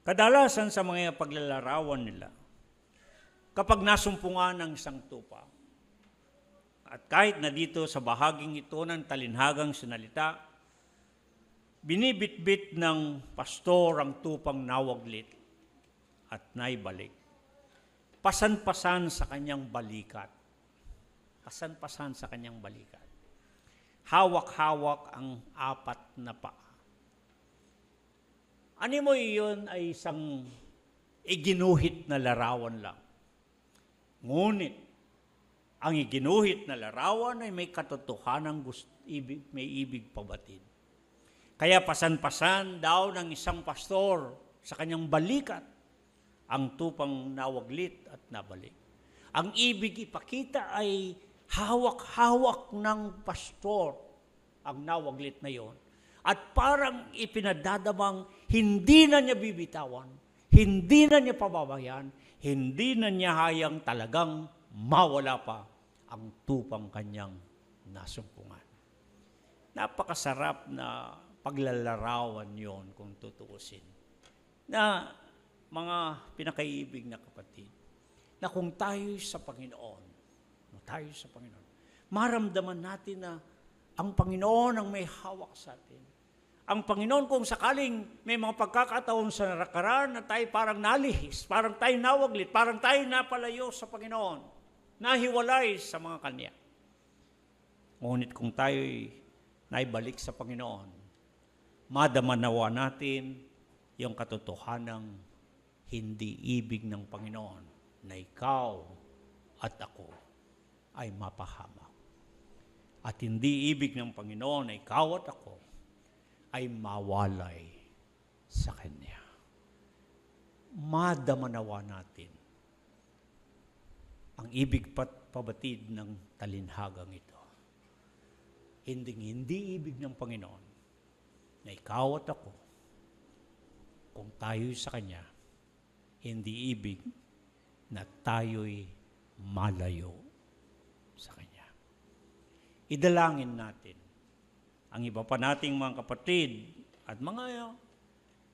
Kadalasan sa mga paglalarawan nila, kapag nasumpungan ng isang tupa, at kahit na dito sa bahaging ito ng talinhagang sinalita, binibitbit ng pastor ang tupang nawaglit at naibalik. Pasan-pasan sa kanyang balikat. Pasan-pasan sa kanyang balikat. Hawak-hawak ang 4 na paa. Animo iyon ay isang iginuhit na larawan lang. Ngunit, ang iginuhit na larawan ay may katotohanan, may ibig pabatid. Kaya pasan-pasan daw ng isang pastor sa kanyang balikat ang tupang nawaglit at nabalik. Ang ibig ipakita ay hawak-hawak ng pastor ang nawaglit na yon. At parang ipinadadamang hindi na niya bibitawan, hindi na niya pababayan, hindi na niya hayang talagang mawala pa ang tupang kanyang nasumpungan. Napakasarap na paglalarawan yon kung tutuusin. Na mga pinakaiibig na kapatid, na kung tayo sa Panginoon, maramdaman natin na ang Panginoon ang may hawak sa atin. Ang Panginoon kung sakaling may mga pagkakataon sa nakaraan na tayo parang nalihis, parang tayo nawaglit, parang tayo napalayo sa Panginoon, nahiwalay sa mga Kanya. Ngunit kung tayo'y naibalik sa Panginoon, madamanawa natin yung katotohanang hindi ibig ng Panginoon na ikaw at ako ay mapahamak. At hindi ibig ng Panginoon na ikaw at ako ay mawalay sa Kanya. Madamanawa natin ang ibig pabatid ng talinhagang ito. Hindi ibig ng Panginoon na ikaw at ako, kung tayo'y sa Kanya, hindi ibig na tayo'y malayo sa Kanya. Idalangin natin ang iba pa nating mga kapatid at mga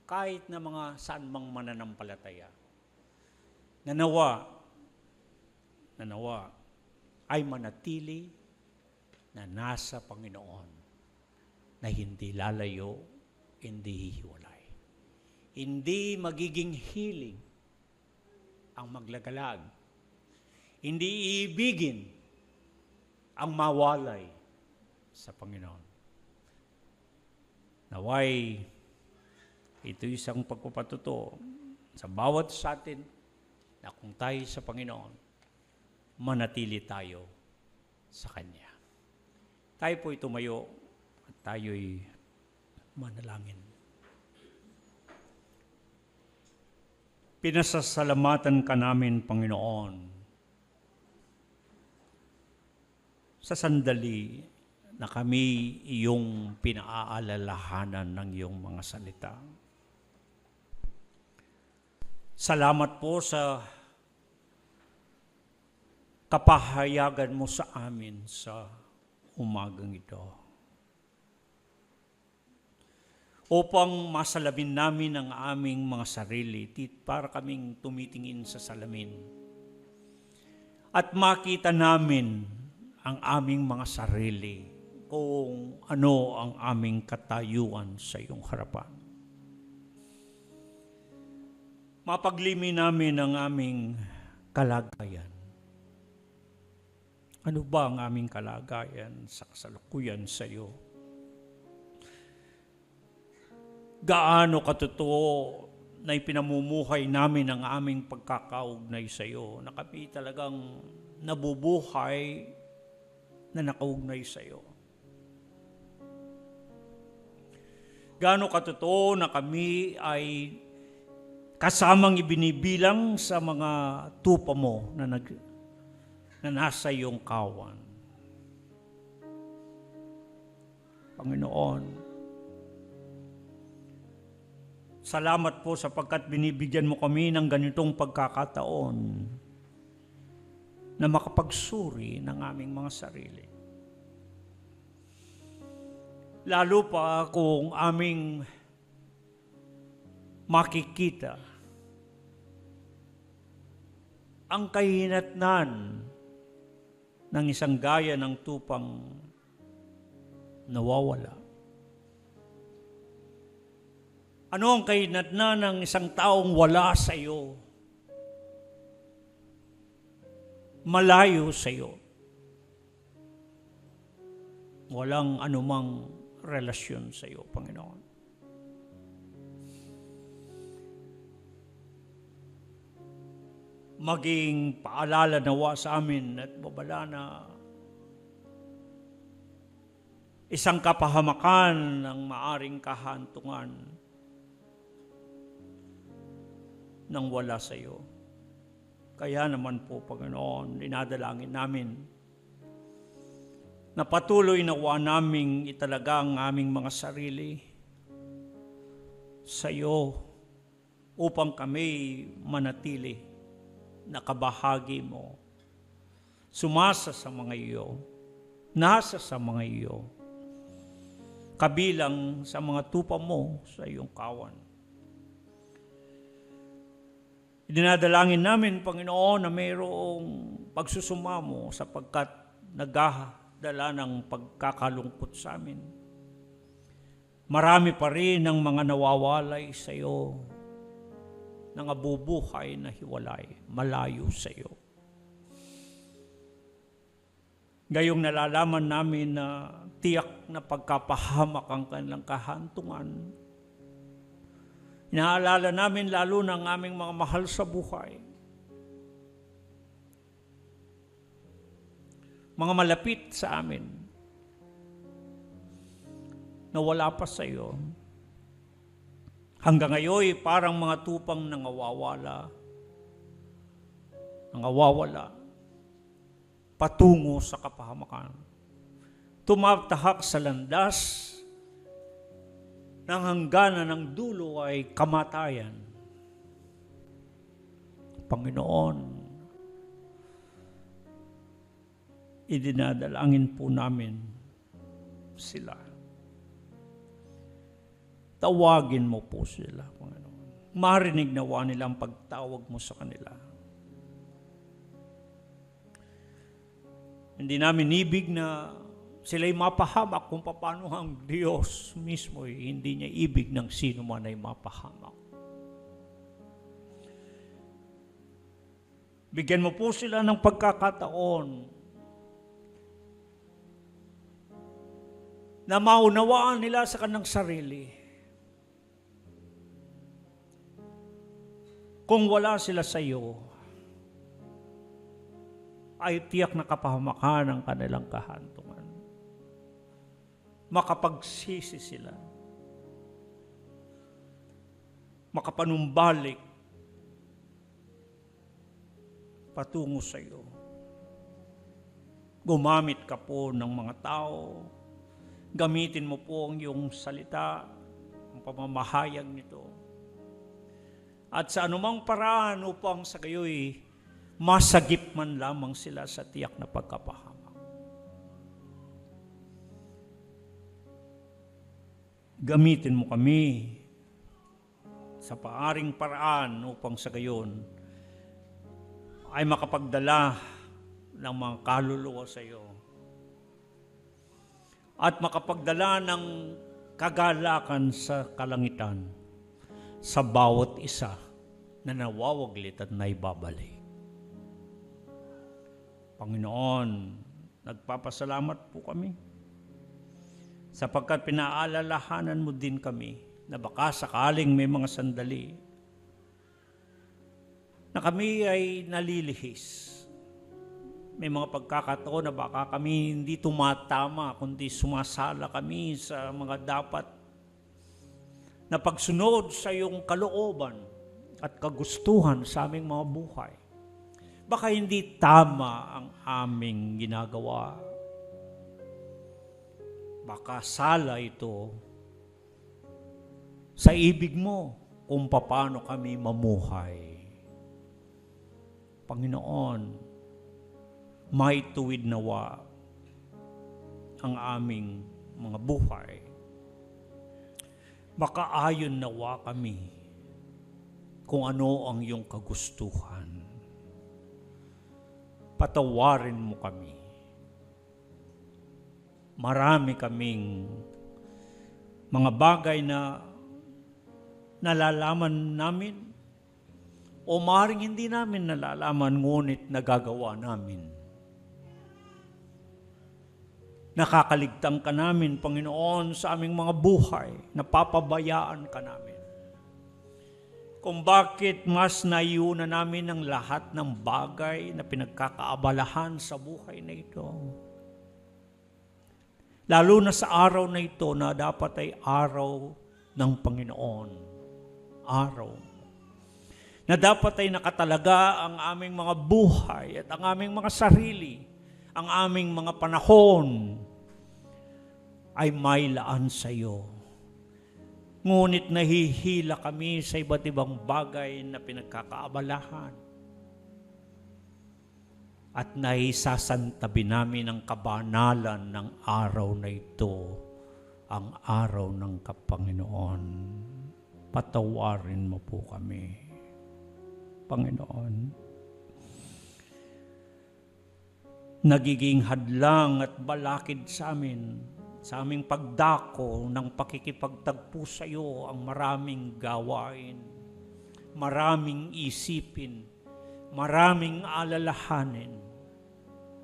kahit na mga saan mang mananampalataya na nawa ay manatili na nasa Panginoon, na hindi lalayo, hindi hihiwalay. Hindi magiging hiling ang maglagalag. Hindi iibigin ang mawalay sa Panginoon. Naway, ito isang pagpapatuto sa bawat sa atin na kung tayo sa Panginoon, manatili tayo sa Kanya. Tayo po'y tumayo at tayo'y manalangin. Pinasasalamatan ka namin, Panginoon, sa sandali na kami iyong pinaalalahanan ng iyong mga salita. Salamat po sa kapahayagan mo sa amin sa umagang ito. Upang masalamin namin ang aming mga sarili, para kaming tumitingin sa salamin. At makita namin ang aming mga sarili kung ano ang aming katayuan sa iyong harapan. Mapaglimi namin ang aming kalagayan. Ano ba ang aming kalagayan sa kasalukuyan sa iyo? Gaano katotoo na ipinamumuhay namin ang aming pagkakaugnay sa iyo, na kami talagang nabubuhay na nakaugnay sa iyo. Gaano katotoo na kami ay kasamang ibinibilang sa mga tupa mo na nasa iyong kawan. Panginoon, salamat po sapagkat binibigyan mo kami ng ganitong pagkakataon na makapagsuri ng aming mga sarili. Lalo pa kung aming makikita ang kahinatnan ng isang gaya ng tupang nawawala. Ano ang kahinatnan ng isang taong wala sa iyo? Malayo sa iyo. Walang anumang relasyon sa iyo, Panginoon. Maging paalala nawa sa amin at babala na isang kapahamakan ng maaring kahantungan ng wala sa iyo. Kaya naman po, Panginoon, dinadalangin namin na patuloy nawa naming italaga ang aming mga sarili sa iyo upang kami manatili na kabahagi mo, sumasa sa mga iyo, nasa sa mga iyo, kabilang sa mga tupa mo sa iyong kawan. Dinadalangin namin, Panginoon, na mayroong pagsusumamo sapagkat nagdala ng pagkakalungkot sa amin. Marami pa rin ang mga nawawalay sa iyo, nangabubuhay na hiwalay, malayo sa iyo. Gayong nalalaman namin na tiyak na pagkapahamak ang kanilang kahantungan, inaalala namin lalo ng aming mga mahal sa buhay. Mga malapit sa amin na wala pa sa iyo. Hanggang ngayon, parang mga tupang nangawawala patungo sa kapahamakan. tumatahak sa landas ng hangganan ng dulo ay kamatayan. Panginoon, idinadalangin po namin sila. Tawagin mo po sila, Panginoon. Marinig nawa nila ang pagtawag mo sa kanila. Hindi namin ibig na sila'y mapahamak kung paano ang Diyos mismo hindi niya ibig ng sino man ay mapahamak. Bigyan mo po sila ng pagkakataon na maunawaan nila sa kanilang sarili. Kung wala sila sa iyo, ay tiyak na kapahamakan ang kanilang kahantungan. Makapagsisi sila. Makapanumbalik patungo sa iyo. Gumamit ka po ng mga tao. Gamitin mo po ang iyong salita, ang pamamahayag nito. At sa anumang paraan upang sa gayoy, masagip man lamang sila sa tiyak na pagkapahamak. Gamitin mo kami sa paaring paraan upang sa gayon ay makapagdala ng mga kaluluwa sa iyo at makapagdala ng kagalakan sa kalangitan sa bawat isa na nawawaglit at naibabalik. Panginoon, nagpapasalamat po kami sapagkat pinaalalahanan mo din kami na baka sakaling may mga sandali na kami ay nalilihis. May mga pagkakataon na baka kami hindi tumatama, kundi sumasala kami sa mga dapat na pagsunod sa iyong kalooban at kagustuhan sa aming mga buhay. Baka hindi tama ang aming ginagawa. Baka sala ito sa ibig mo kung paano kami mamuhay. Panginoon, maituwid nawa ang aming mga buhay. Makaayon nawa kami kung ano ang iyong kagustuhan. Patawarin mo kami. Marami kaming mga bagay na nalalaman namin o maaaring hindi namin nalalaman ngunit nagagawa namin. Nakakaligtang ka namin, Panginoon, sa aming mga buhay. Napapabayaan ka namin. Kung bakit mas naiuna namin ang lahat ng bagay na pinagkakaabalahan sa buhay na ito. Lalo na sa araw na ito na dapat ay araw ng Panginoon. Araw. Na dapat ay nakatalaga ang aming mga buhay at ang aming mga sarili, ang aming mga panahon ay mailaan sa iyo. Ngunit nahihila kami sa iba't ibang bagay na pinagkakaabalahan. At naisasantabi namin ang kabanalan ng araw na ito, ang araw ng Kapanginoon. Patawarin mo po kami, Panginoon. Nagiging hadlang at balakid sa amin, sa aming pagdako ng pakikipagtagpo sa iyo ang maraming gawain, maraming isipin, maraming alalahanin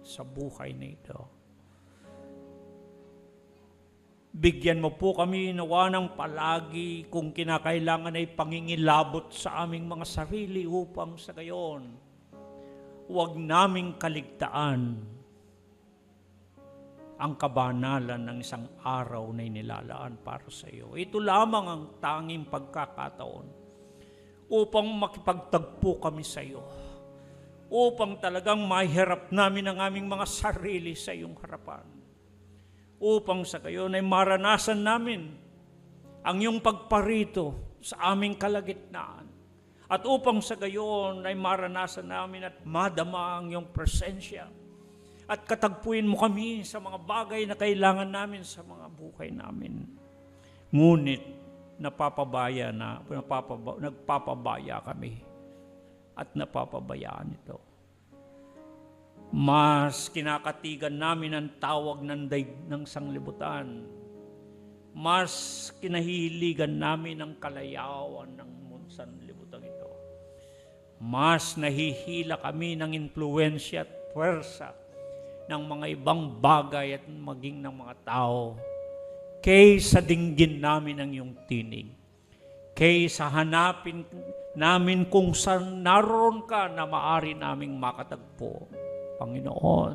sa buhay na ito. Bigyan mo po kami nawa ng palagi kung kinakailangan ay pangingilabot sa aming mga sarili upang sa gayon, huwag naming kaligtaan ang kabanalan ng isang araw na inilalaan para sa iyo. Ito lamang ang tanging pagkakataon upang makipagtagpo kami sa iyo. Upang talagang mahirap namin ang aming mga sarili sa iyong harapan. upang sa gayon ay maranasan namin ang iyong pagparito sa aming kalagitnaan. At upang sa gayon ay maranasan namin at madama ang iyong presensya. At katagpuin mo kami sa mga bagay na kailangan namin sa mga buhay namin. Ngunit nagpapabaya kami at napapabayaan ito. Mas kinakatigan namin ang tawag ng daig ng sanglibutan. Mas kinahihiligan namin ang kalayawan ng sanlibutan ito. Mas nahihila kami ng impluensya at puwersa ng mga ibang bagay at maging ng mga tao kaysa dinggin namin ang iyong tinig. Kaysa hanapin namin kung saan naroon ka na maaari naming makatagpo. Panginoon,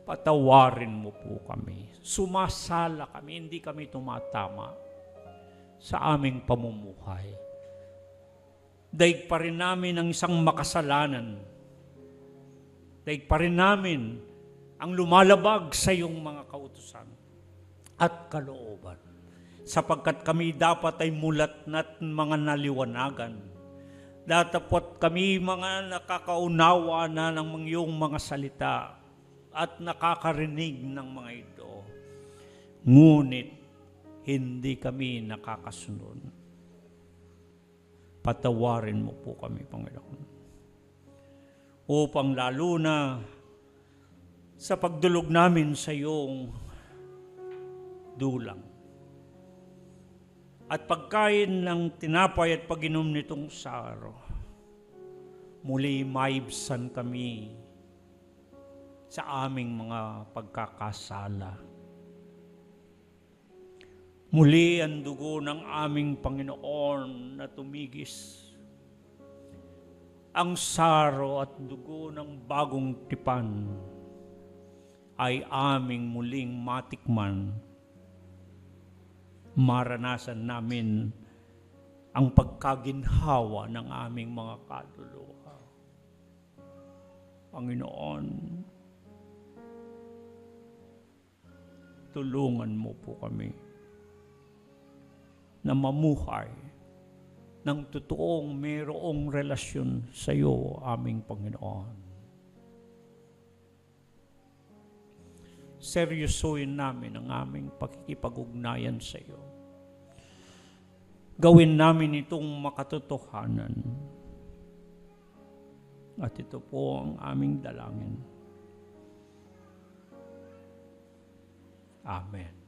patawarin mo po kami. Sumasala kami, hindi kami tumatama sa aming pamumuhay. Daig pa rin namin ang isang makasalanan. Daig pa rin namin ang lumalabag sa iyong mga kautusan at kalooban. Sapagkat kami dapat ay mulat na't mga naliwanagan. Datapot kami mga nakakaunawa na ng iyong mga salita at nakakarinig ng mga ito. Ngunit hindi kami nakakasunod. Patawarin mo po kami, Panginoon. Upang lalo na sa pagdulog namin sa iyong dulang. At pagkain ng tinapay at pag-inom nitong saro, muli maibsan kami sa aming mga pagkakasala. Muli ang dugo ng aming Panginoon na tumigis. Ang saro at dugo ng bagong tipan ay aming muling matikman. Maranasan namin ang pagkaginhawa ng aming mga kaluluwa. Panginoon, tulungan mo po kami na mamuhay ng totoong mayroong relasyon sa iyo, aming Panginoon. Seryosoin namin ang aming pakikipag-ugnayan sa iyo. Gawin namin itong makatotohanan. At ito po ang aming dalangin. Amen.